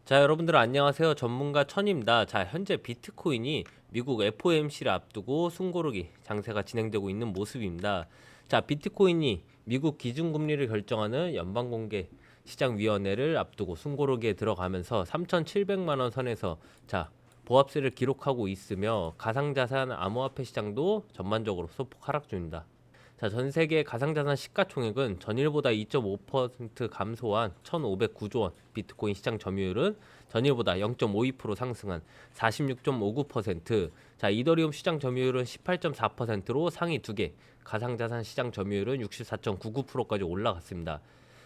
자, 여러분들 안녕하세요. 전문가 천입니다. 자, 현재 비트코인이 미국 FOMC를 앞두고 숨고르기 장세가 진행되고 있는 모습입니다. 자, 비트코인이 미국 기준금리를 결정하는 연방공개 시장위원회를 앞두고 숨고르기에 들어가면서 3,700만 원 선에서 자, 보합세를 기록하고 있으며 가상자산 암호화폐 시장도 전반적으로 소폭 하락 중입니다. 자, 전 세계 가상자산 시가총액은 전일보다 2.5% 감소한 1,509조 원, 비트코인 시장 점유율은 전일보다 0.52% 상승한 46.59%, 자, 이더리움 시장 점유율은 18.4%로 상위 2개, 가상자산 시장 점유율은 64.99%까지 올라갔습니다.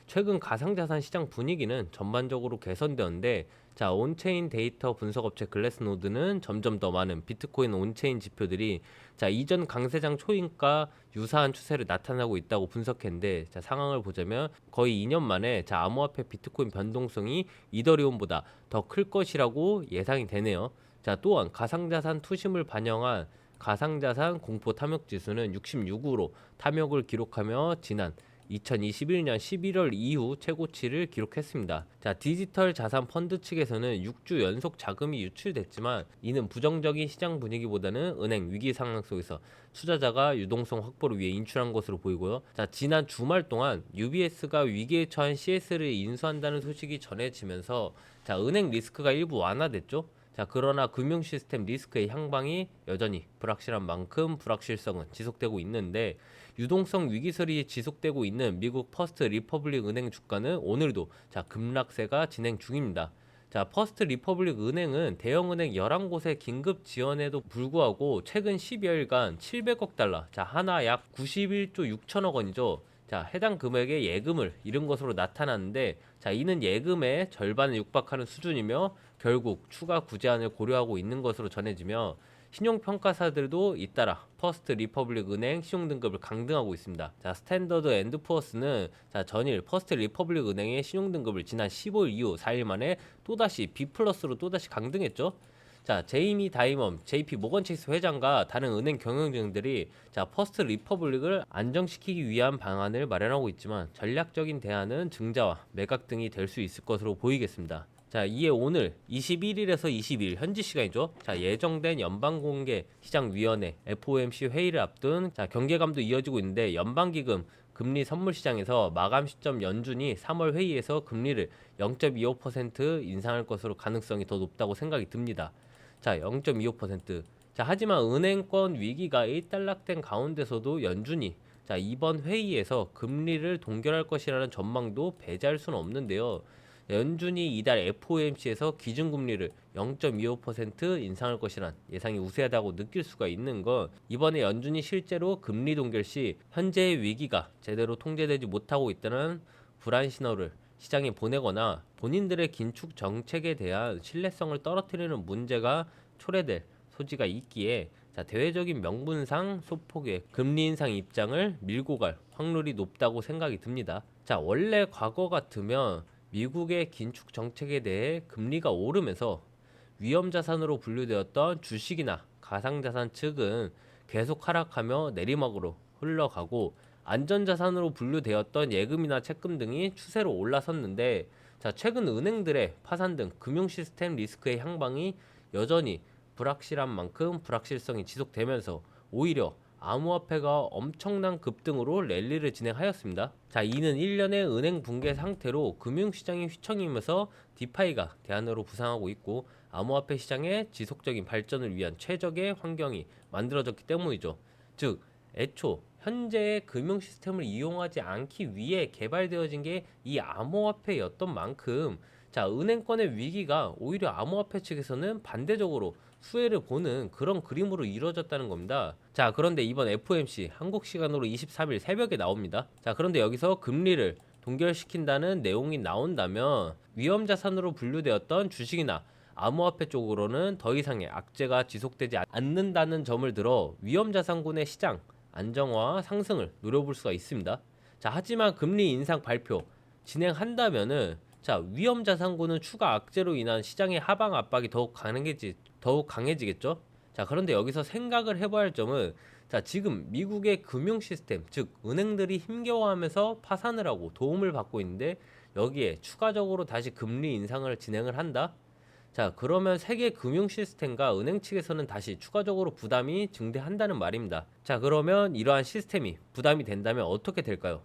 최근 가상자산 시장 분위기는 전반적으로 개선되었는데, 자, 온체인 데이터 분석 업체 글래스노드는 점점 더 많은 비트코인 온체인 지표들이 자, 이전 강세장 초임과 유사한 추세를 나타나고 있다고 분석했는데, 자, 상황을 보자면 거의 2년 만에 자, 암호화폐 비트코인 변동성이 이더리움보다 더 클 것이라고 예상이 되네요. 자, 또한 가상자산 투심을 반영한 가상자산 공포 탐욕 지수는 66으로 탐욕을 기록하며 지난 2021년 11월 이후 최고치를 기록했습니다. 자, 디지털 자산 펀드 측에서는 6주 연속 자금이 유출됐지만 이는 부정적인 시장 분위기보다는 은행 위기 상황 속에서 투자자가 유동성 확보를 위해 인출한 것으로 보이고요. 자, 지난 주말 동안 UBS가 위기에 처한 CS를 인수한다는 소식이 전해지면서 자, 은행 리스크가 일부 완화됐죠. 자, 그러나 금융 시스템 리스크의 향방이 여전히 불확실한 만큼 불확실성은 지속되고 있는데, 유동성 위기설이 지속되고 있는 미국 퍼스트 리퍼블릭 은행 주가는 오늘도 자, 급락세가 진행 중입니다. 자, 퍼스트 리퍼블릭 은행은 대형은행 11곳의 긴급 지원에도 불구하고 최근 12여일간 700억 달러, 자, 하나 약 91조 6천억 원이죠. 자, 해당 금액의 예금을 잃은 것으로 나타났는데, 자, 이는 예금의 절반을 육박하는 수준이며 결국 추가 구제안을 고려하고 있는 것으로 전해지며, 신용평가사들도 잇따라 퍼스트 리퍼블릭 은행 신용등급을 강등하고 있습니다. 자, 스탠더드 앤드 푸어스는 자, 전일 퍼스트 리퍼블릭 은행의 신용등급을 지난 15일 이후 4일 만에 또다시 B 플러스로 또다시 강등했죠. 자, 제이미 다이멈 JP 모건 체이스 회장과 다른 은행 경영진들이 자, 퍼스트 리퍼블릭을 안정시키기 위한 방안을 마련하고 있지만 전략적인 대안은 증자와 매각 등이 될 수 있을 것으로 보이겠습니다. 자, 이에 오늘 21일에서 22일 현지 시간이죠. 자, 예정된 연방공개 시장위원회 FOMC 회의를 앞둔 자, 경계감도 이어지고 있는데, 연방기금 금리 선물 시장에서 마감 시점 연준이 3월 회의에서 금리를 0.25% 인상할 것으로 가능성이 더 높다고 생각이 듭니다. 자, 0.25%. 자, 하지만 은행권 위기가 일단락된 가운데서도 연준이 자, 이번 회의에서 금리를 동결할 것이라는 전망도 배제할 수는 없는데요. 연준이 이달 FOMC에서 기준금리를 0.25% 인상할 것이란 예상이 우세하다고 느낄 수가 있는 건, 이번에 연준이 실제로 금리 동결 시 현재의 위기가 제대로 통제되지 못하고 있다는 불안 신호를 시장에 보내거나 본인들의 긴축 정책에 대한 신뢰성을 떨어뜨리는 문제가 초래될 소지가 있기에 자, 대외적인 명분상 소폭의 금리 인상 입장을 밀고 갈 확률이 높다고 생각이 듭니다. 자, 원래 과거 같으면 미국의 긴축 정책에 대해 금리가 오르면서 위험자산으로 분류되었던 주식이나 가상자산 측은 계속 하락하며 내리막으로 흘러가고, 안전자산으로 분류되었던 예금이나 채권 등이 추세로 올라섰는데, 자, 최근 은행들의 파산 등 금융 시스템 리스크의 향방이 여전히 불확실한 만큼 불확실성이 지속되면서 오히려 암호화폐가 엄청난 급등으로 랠리를 진행하였습니다. 자, 이는 1년의 은행 붕괴 상태로 금융시장이 휘청이면서 디파이가 대안으로 부상하고 있고, 암호화폐 시장의 지속적인 발전을 위한 최적의 환경이 만들어졌기 때문이죠. 즉, 애초 현재의 금융 시스템을 이용하지 않기 위해 개발되어진 게 이 암호화폐였던 만큼, 자, 은행권의 위기가 오히려 암호화폐 측에서는 반대적으로 수혜를 보는 그런 그림으로 이루어졌다는 겁니다. 자, 그런데 이번 FOMC 한국 시간으로 23일 새벽에 나옵니다. 자, 그런데 여기서 금리를 동결시킨다는 내용이 나온다면 위험자산으로 분류되었던 주식이나 암호화폐 쪽으로는 더 이상의 악재가 지속되지 않는다는 점을 들어 위험자산군의 시장 안정화 상승을 노려볼 수가 있습니다. 자, 하지만 금리 인상 발표 진행한다면은 자, 위험자산군은 추가 악재로 인한 시장의 하방 압박이 더욱 강해지겠죠. 자, 그런데 여기서 생각을 해봐야 할 점은, 자, 지금 미국의 금융 시스템, 즉 은행들이 힘겨워하면서 파산을 하고 도움을 받고 있는데, 여기에 추가적으로 다시 금리 인상을 진행을 한다. 자, 그러면 세계 금융 시스템과 은행 측에서는 다시 추가적으로 부담이 증대한다는 말입니다. 자, 그러면 이러한 시스템이 부담이 된다면 어떻게 될까요?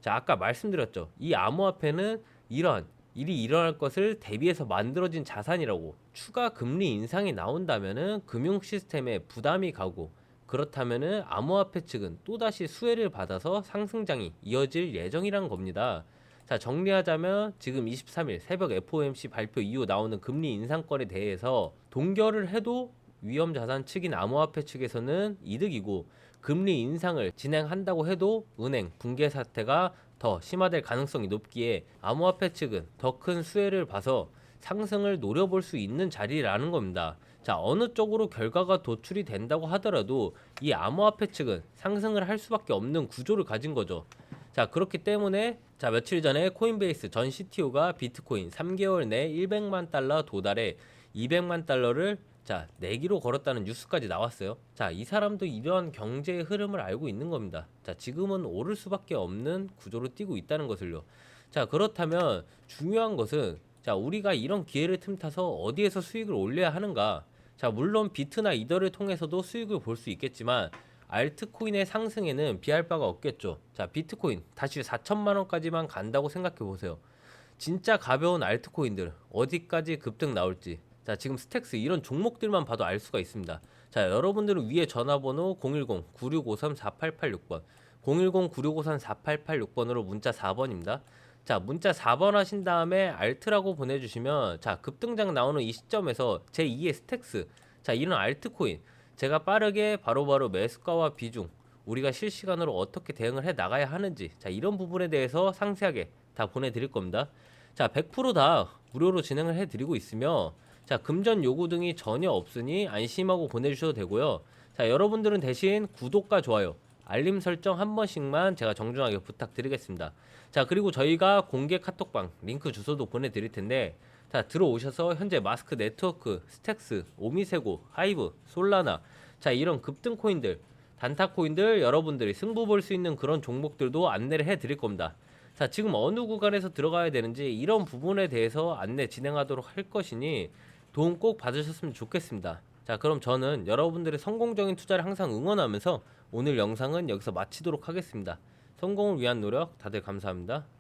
자, 아까 말씀드렸죠. 이 암호화폐는 이러한 일이 일어날 것을 대비해서 만들어진 자산이라고. 추가 금리 인상이 나온다면은 금융 시스템에 부담이 가고, 그렇다면은 암호화폐 측은 또다시 수혜를 받아서 상승장이 이어질 예정이란 겁니다. 자, 정리하자면 지금 23일 새벽 FOMC 발표 이후 나오는 금리 인상권에 대해서 동결을 해도 위험자산 측인 암호화폐 측에서는 이득이고, 금리 인상을 진행한다고 해도 은행 붕괴 사태가 더 심화될 가능성이 높기에 암호화폐 측은 더 큰 수혜를 봐서 상승을 노려볼 수 있는 자리라는 겁니다. 자, 어느 쪽으로 결과가 도출이 된다고 하더라도 이 암호화폐 측은 상승을 할 수밖에 없는 구조를 가진 거죠. 자, 그렇기 때문에 자, 며칠 전에 코인베이스 전 CTO가 비트코인 3개월 내 100만 달러 도달해 200만 달러를 자, 내기로 걸었다는 뉴스까지 나왔어요. 자, 이 사람도 이러한 경제의 흐름을 알고 있는 겁니다. 자, 지금은 오를 수밖에 없는 구조로 뛰고 있다는 것을요. 자, 그렇다면 중요한 것은 자, 우리가 이런 기회를 틈타서 어디에서 수익을 올려야 하는가? 자, 물론 비트나 이더를 통해서도 수익을 볼 수 있겠지만 알트코인의 상승에는 비할 바가 없겠죠. 자, 비트코인 다시 4천만 원까지만 간다고 생각해 보세요. 진짜 가벼운 알트코인들 어디까지 급등 나올지. 자, 지금 스택스 이런 종목들만 봐도 알 수가 있습니다. 자, 여러분들은 위에 전화번호 010-9653-4886번 010-9653-4886번으로 문자 4번입니다. 자, 문자 4번 하신 다음에 알트라고 보내주시면 자, 급등장 나오는 이 시점에서 제2의 스택스 자, 이런 알트코인 제가 빠르게 바로바로 매수가와 비중 우리가 실시간으로 어떻게 대응을 해 나가야 하는지 자, 이런 부분에 대해서 상세하게 다 보내드릴 겁니다. 자, 100%다 무료로 진행을 해드리고 있으며 자, 금전 요구 등이 전혀 없으니 안심하고 보내주셔도 되고요. 자, 여러분들은 대신 구독과 좋아요 알림 설정 한 번씩만 제가 정중하게 부탁드리겠습니다. 자, 그리고 저희가 공개 카톡방 링크 주소도 보내드릴 텐데 자, 들어오셔서 현재 마스크 네트워크, 스택스, 오미세고, 하이브, 솔라나 자, 이런 급등 코인들 단타 코인들 여러분들이 승부 볼 수 있는 그런 종목들도 안내를 해드릴 겁니다. 자, 지금 어느 구간에서 들어가야 되는지 이런 부분에 대해서 안내 진행하도록 할 것이니 도움 꼭 받으셨으면 좋겠습니다. 자, 그럼 저는 여러분들의 성공적인 투자를 항상 응원하면서 오늘 영상은 여기서 마치도록 하겠습니다. 성공을 위한 노력 다들 감사합니다.